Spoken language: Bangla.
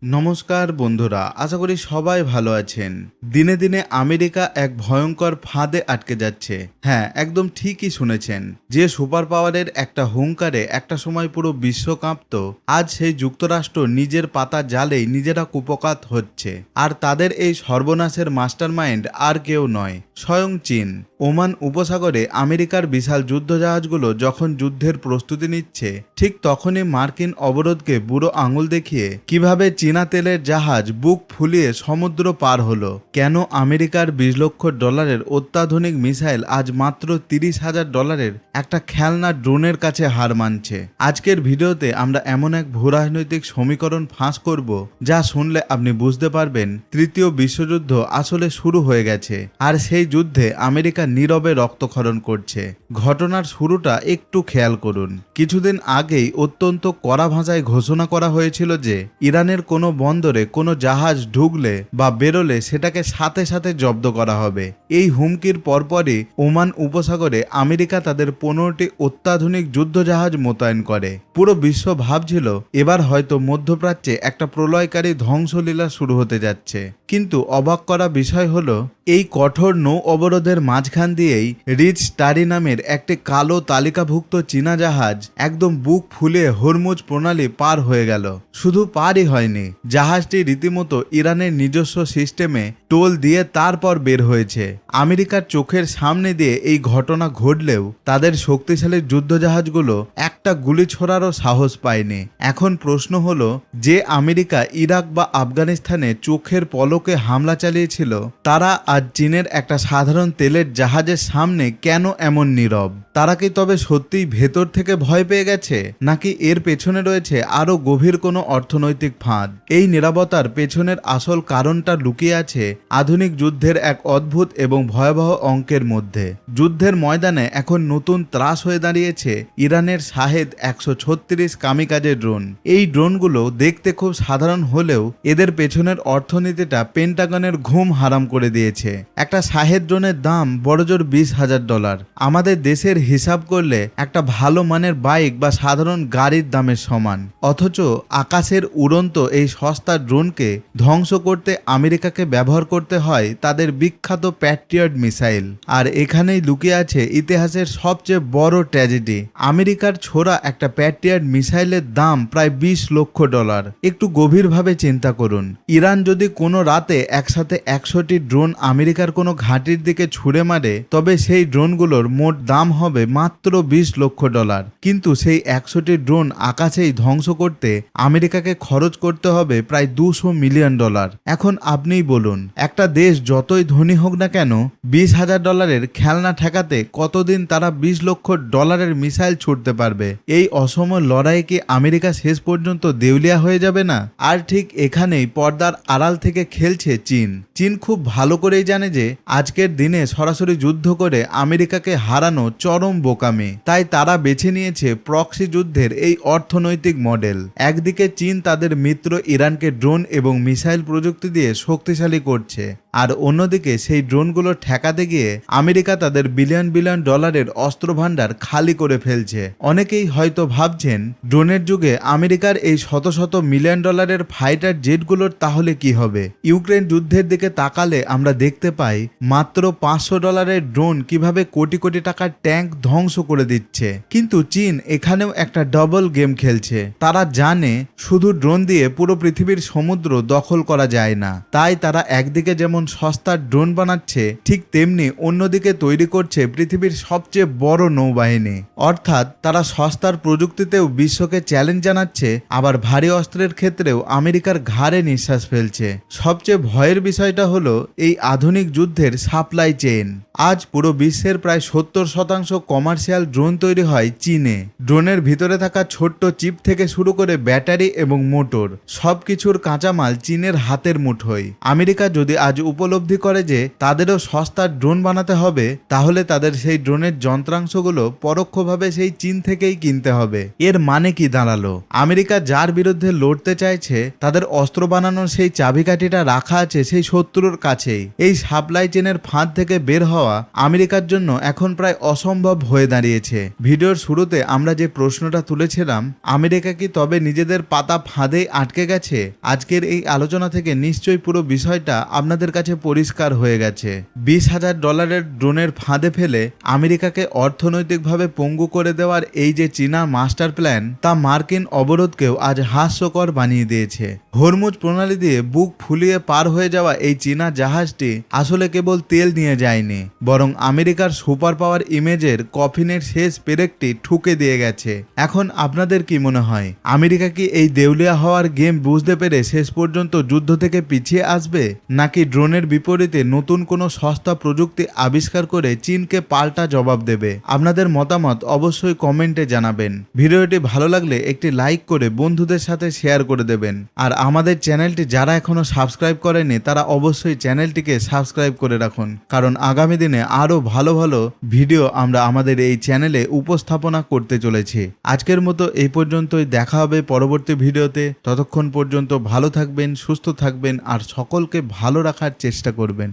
নমস্কার বন্ধুরা, আশা করি সবাই ভালো আছেন। দিনে দিনে আমেরিকা এক ভয়ঙ্কর ফাঁদে আটকে যাচ্ছে। হ্যাঁ, একদম ঠিকই শুনেছেন। যে সুপার পাওয়ারের একটা হুঙ্কারে একটা সময় পুরো বিশ্ব কাঁপত, আজ সেই যুক্তরাষ্ট্র নিজের পাতা জালেই নিজেরা কুপকাত হচ্ছে। আর তাদের এই সর্বনাশের মাস্টারমাইন্ড আর কেউ নয়, স্বয়ং চীন। ওমান উপসাগরে আমেরিকার বিশাল যুদ্ধজাহাজগুলো যখন যুদ্ধের প্রস্তুতি নিচ্ছে, ঠিক তখনই মার্কিন অবরোধকে বুড়ো আঙুল দেখিয়ে কিভাবে চীনা তেলের জাহাজ বুক ফুলিয়ে সমুদ্র পার হলো। কেন আমেরিকার 20 লক্ষ ডলারের অত্যাধুনিক মিসাইল আজ মাত্র 30,000 ডলারের একটা খেলনা ড্রোনের কাছে হার মানছে। আজকের ভিডিওতে আমরা এমন এক ভূরাজনৈতিক সমীকরণ ফাঁস করব, যা শুনলে আপনি বুঝতে পারবেন তৃতীয় বিশ্বযুদ্ধ আসলে শুরু হয়ে গেছে। আর সেই যুদ্ধে আমেরিকা নীরবে রক্তক্ষরণ করছে। ঘটনার শুরুটা একটু খেয়াল করুন। কিছুদিন আগেই অত্যন্ত কড়া ভাষায় ঘোষণা করা হয়েছিল যে ইরানের কোনো বন্দরে কোনো জাহাজ ঢুকলে বা বেরোলে সেটাকে সাথে সাথে জব্দ করা হবে। এই হুমকির পরপরই ওমান উপসাগরে আমেরিকা তাদের 15টি অত্যাধুনিক যুদ্ধজাহাজ মোতায়েন করে। পুরো বিশ্ব ভাবছিল এবার হয়তো মধ্যপ্রাচ্যে একটা প্রলয়কারী ধ্বংসলীলা শুরু হতে যাচ্ছে। কিন্তু অবাক করা বিষয় হলো, এই কঠোর নৌ অবরোধের মাঝখান দিয়েই রিচ স্টারি নামের একটি কালো তালিকাভুক্ত চীনা জাহাজ একদম বুক ফুলিয়ে হরমুজ প্রণালী পার হয়ে গেল। শুধু পারই হয়নি, জাহাজটি রীতিমতো ইরানের নিজস্ব সিস্টেমে টোল দিয়ে তারপর বের হয়েছে। আমেরিকার চোখের সামনে দিয়ে এই ঘটনা ঘটলেও তাদের শক্তিশালী যুদ্ধজাহাজগুলো একটা গুলি ছোড়ারও সাহস পায়নি। এখন প্রশ্ন হলো, যে আমেরিকা ইরাক বা আফগানিস্তানে চোখের পলকে হামলা চালিয়েছিল, তারা আজ চীনের একটা সাধারণ তেলের জাহাজের সামনে কেন এমন নীরব? তারা কি তবে সত্যিই ভেতর থেকে ভয় পেয়ে গেছে, নাকি এর পেছনে রয়েছে আরো গভীর কোনো অর্থনৈতিক ফাঁদ? এই নীরবতার পেছনের আসল কারণটা লুকিয়ে আছে আধুনিক যুদ্ধের এক অদ্ভুত এবং ভয়াবহ অঙ্কের মধ্যে। যুদ্ধের ময়দানে এখন নতুন ত্রাস হয়ে দাঁড়িয়েছে ইরানের শাহেদ 136 কামিকাজে ড্রোন। এই ড্রোনগুলো দেখতে খুব সাধারণ হলেও এদের পেছনের অর্থনীতিটা পেন্টাগনের ঘুম হারাম করে দিয়েছে। একটা শাহেদ ড্রোনের দাম বড়জোর $20,000। আমাদের দেশের হিসাব করলে একটা ভালো মানের বাইক বা সাধারণ গাড়ির দামের সমান। অথচ আকাশের উড়ন্ত এই সস্তা ড্রোনকে ধ্বংস করতে আমেরিকাকে ব্যবহার করতে হয় তাদের বিখ্যাত প্যাট্রিয়ট মিসাইল। আর এখানেই লুকিয়ে আছে ইতিহাসের সবচেয়ে বড় ট্র্যাজেডি। আমেরিকার ছোড়া একটা প্যাট্রিয়ট মিসাইলের দাম প্রায় $20 লক্ষ। একটু গভীরভাবে চিন্তা করুন, ইরান যদি কোনো রাতে একসাথে 100টি ড্রোন আমেরিকার কোনো ঘাঁটির দিকে ছুড়ে মারে, তবে সেই ড্রোনগুলোর মোট দাম হবে মাত্র $20 লক্ষ। কিন্তু সেই 100টি ড্রোন আকাশেই ধ্বংস করতে আমেরিকাকে খরচ করতে হবে প্রায় $200 মিলিয়ন। এখন আপনিই বলুন, একটা দেশ যতই ধনী হোক না কেন, $20,000 খেলনা ঠেকাতে কতদিন তারা $20 লক্ষ মিসাইল ছুটতে পারবে? এই অসম লড়াই কি আমেরিকা শেষ পর্যন্ত দেউলিয়া হয়ে যাবে না? আর ঠিক এখানেই পর্দার আড়াল থেকে খেলছে চীন। চীন খুব ভালো করেই জানে যে আজকের দিনে সরাসরি যুদ্ধ করে আমেরিকাকে হারানো চরম বোকামি। তাই তারা বেছে নিয়েছে প্রক্সি যুদ্ধের এই অর্থনৈতিক মডেল। একদিকে চীন তাদের মিত্র ইরানকে ড্রোন এবং মিসাইল প্রযুক্তি দিয়ে শক্তিশালী করছে, আর অন্যদিকে সেই ড্রোনগুলো ঠেকাতে গিয়ে আমেরিকা তাদের বিলিয়ন বিলিয়ন ডলারের অস্ত্র ভান্ডার খালি করে ফেলছে। অনেকেই হয়তো ভাবছেন, ড্রোনের যুগে আমেরিকার এই শত শত মিলিয়ন ডলারের ফাইটার জেটগুলোর তাহলে কি হবে? ইউক্রেন যুদ্ধের দিকে তাকালে আমরা দেখতে পাই মাত্র $500 ড্রোন কিভাবে কোটি কোটি টাকার ট্যাঙ্ক ধ্বংস করে দিচ্ছে। কিন্তু চীন এখানেও একটা ডবল গেম খেলছে। তারা জানে শুধু ড্রোন দিয়ে পুরো পৃথিবীর সমুদ্র দখল করা যায় না। তাই তারা একদিকে যেমন সস্তা ড্রোন বানাচ্ছে, ঠিক তেমনি অন্যদিকে তৈরি করছে পৃথিবীর সবচেয়ে বড় নৌবাহিনী। অর্থাৎ তারা সস্তার প্রযুক্তিতেও বিশ্বকে চ্যালেঞ্জ জানাচ্ছে, আবার ভারী অস্ত্রের ক্ষেত্রেও আমেরিকার ঘাড়ে নিঃশ্বাস ফেলছে। সবচেয়ে ভয়ের বিষয়টা হলো এই আধুনিক যুদ্ধের সাপ্লাই চেইন। আজ পুরো বিশ্বের প্রায় 70% কমার্শিয়াল ড্রোন তৈরি হয় চীনে। ড্রোনের ভিতরে থাকা ছোট্ট চিপ থেকে শুরু করে ব্যাটারি এবং মোটর, সবকিছুর কাঁচামাল চীনের হাতের মুঠোয়। আমেরিকা যদি আজ উপলব্ধি করে যে তাদেরও সস্তার ড্রোন বানাতে হবে, তাহলে তাদের সেই ড্রোনের যন্ত্রাংশগুলো পরোক্ষভাবে সেই চীন থেকেই কিনতে হবে। এর মানে কি দাঁড়ালো? আমেরিকা যার বিরুদ্ধে লড়তে চাইছে তাদের অস্ত্র বানানোর সেই চাবিকাঠিটা রাখা আছে সেই শত্রুর কাছেই। এই সাপ্লাই চেনের ফাঁদ থেকে বের হওয়া আমেরিকার জন্য এখন প্রায় অসম্ভব হয়ে দাঁড়িয়েছে। ভিডিওর শুরুতে আমরা যে প্রশ্নটা তুলেছিলাম, আমেরিকা কি তবে নিজেদের পাতা ফাঁদেই আটকে গেছে? আজকের এই আলোচনা থেকে নিশ্চয়ই পুরো বিষয়টা আপনাদের কাছে পরিষ্কার হয়ে গেছে। $20,000 ড্রোনের ফাঁদে ফেলে আমেরিকাকে অর্থনৈতিকভাবে পঙ্গু করে দেওয়ার এই যে চীনা মাস্টার প্ল্যান, তা মার্কিন অবরোধকেও আজ হাস্যকর বানিয়ে দিয়েছে। হরমুজ প্রণালী দিয়ে বুক ফুলিয়ে পার হয়ে যাওয়া এই চীনা জাহাজটি আসলে কেবল তেল নিয়ে যায়নি, বরং আমেরিকার সুপার পাওয়ার ইমেজের কফিনের শেষ পেরেকটি ঠুকে দিয়ে গেছে। এখন আপনাদের কি মনে হয়, আমেরিকা কি এই দেউলিয়া হওয়ার গেম বুঝতে পেরে শেষ পর্যন্ত যুদ্ধ থেকে পিছিয়ে আসবে, নাকি ড্রোনের বিপরীতে নতুন কোনো সস্তা প্রযুক্তি আবিষ্কার করে চীনকে পাল্টা জবাব দেবে? আপনাদের মতামত অবশ্যই কমেন্টে জানাবেন। ভিডিওটি ভালো লাগলে একটি লাইক করে বন্ধুদের সাথে শেয়ার করে দেবেন। আর আমাদের চ্যানেলটি যারা এখনো সাবস্ক্রাইব করেনি তারা অবশ্যই চ্যানেলটিকে সাবস্ক্রাইব করে রাখুন, কারণ আগামী দিনে আরও ভালো ভালো ভিডিও আমরা আমাদের এই চ্যানেলে উপস্থাপনা করতে চলেছি। আজকের মতো এই পর্যন্তই, দেখা হবে পরবর্তী ভিডিওতে। ততক্ষণ পর্যন্ত ভালো থাকবেন, সুস্থ থাকবেন আর সকলকে ভালো রাখার চেষ্টা করবেন।